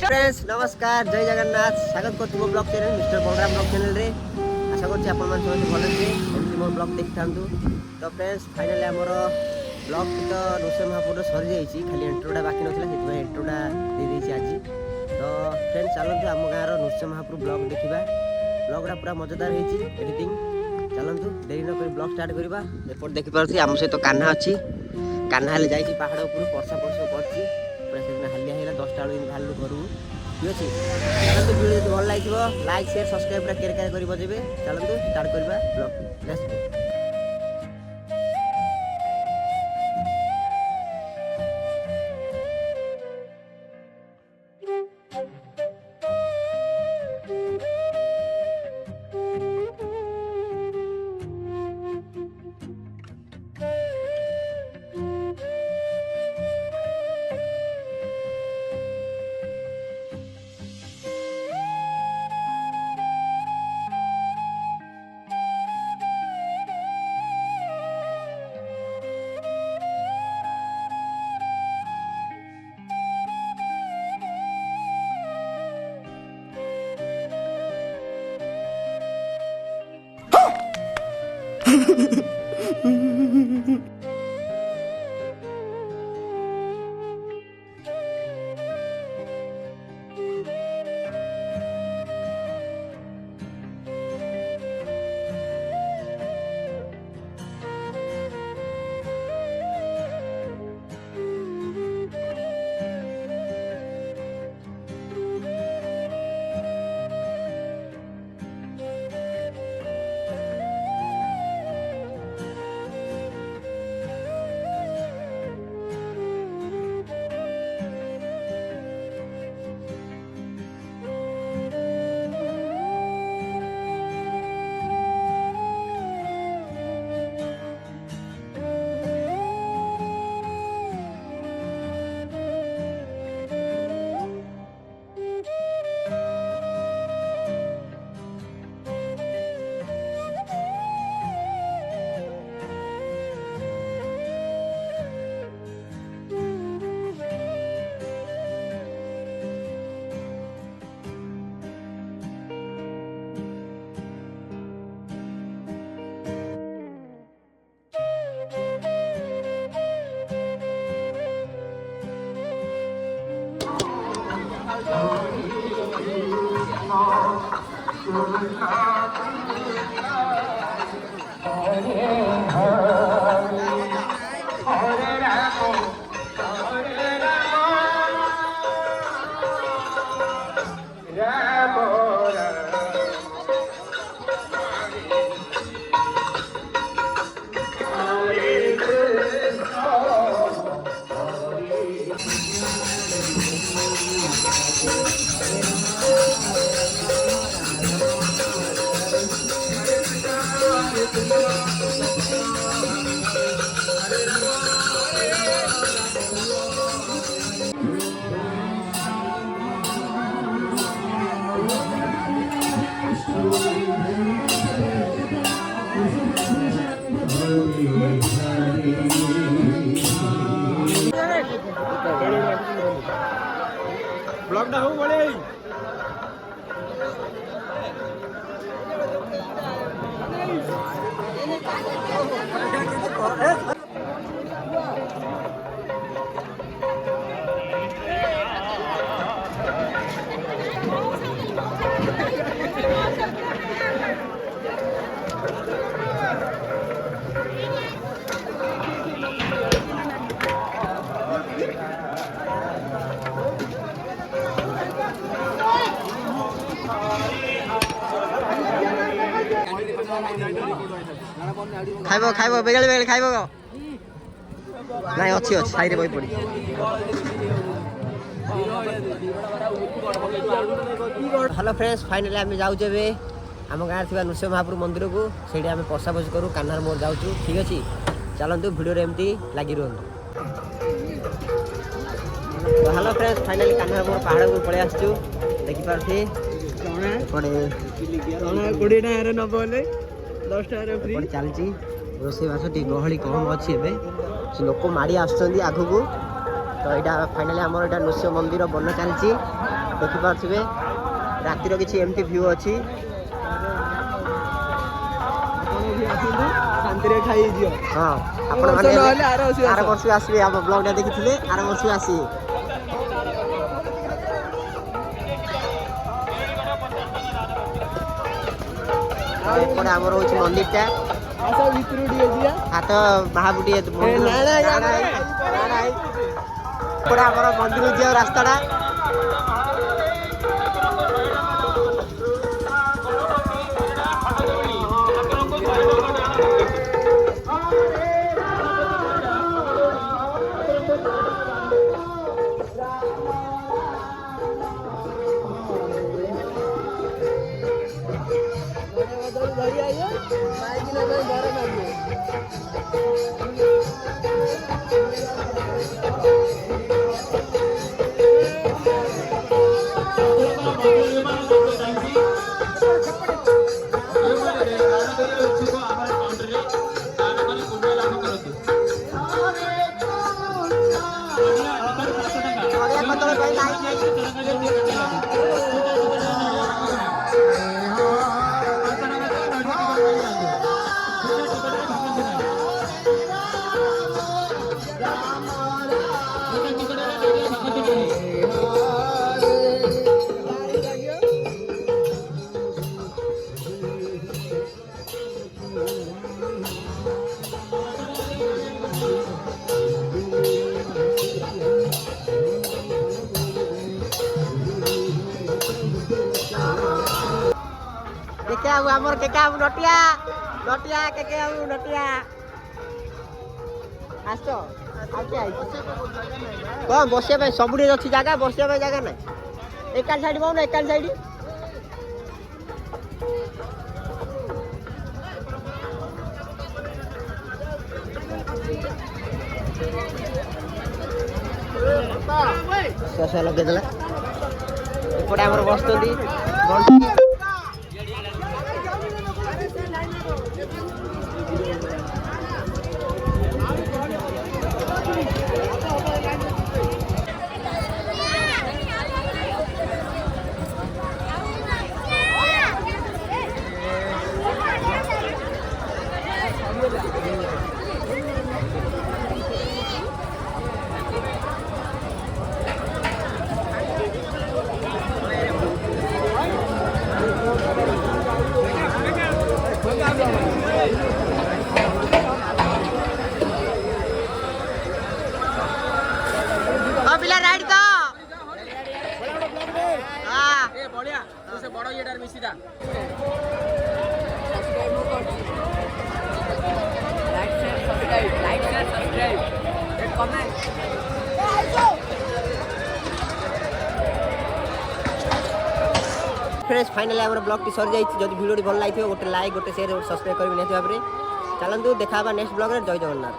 Friends नमस्कार जय जगन्नाथ स्वागत कर तुम blog channel mister Balram blog channel रे आशा करछि आपण मन सब भल थे एमती मोर ब्लॉग देखि थांतु। तो फ्रेंड्स फाइनली हमर ब्लॉग तो रोसे महापुर सरी जाइछि खाली इंट्रोडा बाकी नथिला सेति इंट्रोडा दे देछि आज। तो फ्रेंड्स चलंतु हम गाँव नृसिंह महापुर ब्लॉग देखिबा। ब्लॉगटा पूरा मजेदार होइछि एडिटिंग। चलंतु देरी न करी ब्लॉग स्टार्ट करिबा। एपट देखि पारछि हम सहित कान्हा अछि। कान्हा ले जाइछि पहाड़ ऊपर परसा पड़छि पूरा सेदिन हालिया हेला 10टा बेलू बाहरलु घरू ठीक अछि। चलंतु वीडियो जदि भल लागिथिबो लाइक शेयर सब्सक्राइब रा केयर करी बजेबे। चलंतु स्टार्ट करिबा ब्लॉग लेट्स गो। ब्लॉगटा हो बड़े खाइबो खाइबो बेगल बेगल खाइबो नहीं अच्छी अच्छी साइड बई पड़ी। हेलो फ्रेंड्स फाइनली आम जाऊँ आम गाँव थी नृसिंह महापुर मंदिर को से पशा पशि करूँ कान्हार मोर जाऊँ ठीक अच्छे। चलतु भिडियो एमती लगी रुहतु। तो हेलो फ्रेंड्स फाइनली कान्हार मोर पहाड़ को पलि आसचु देखिपारे चलती रोसे बास टी गहली कम अच्छी लोक माड़ी आसुचंदी आगु तो यहाँ फाइनाली आमर यहाँ नृसिंह मंदिर बन चलती देखिपे रातिर किसी एमती व्यू अच्छी हाँ आर वर्ष आसवे आम ब्लॉग देखी आर वर्ष आसवे एपटे आमर हूँ मंदिर टा हाथ महाबुटी आमर मंदिर जी रास्ता आमर के नटिया नटिया के नटिया आस कौन बसिया सब अच्छी जगह बसिया जगह ना एक साइड बहु ना एक साइड शश लगे एपटे आम बस पिला राइड तो हां ए बढ़िया तू से बड़ येडार मिसिदा like share subscribe and comment friends finally हमर ब्लॉग टी सर जाई जदी वीडियो टी भल लागिथि गोटे लाइक गोटे शेयर गोटे सब्सक्राइब करि नियति भाबरे चलंतु देखा नेक्स्ट ब्लॉग रे जय जगन्नाथ।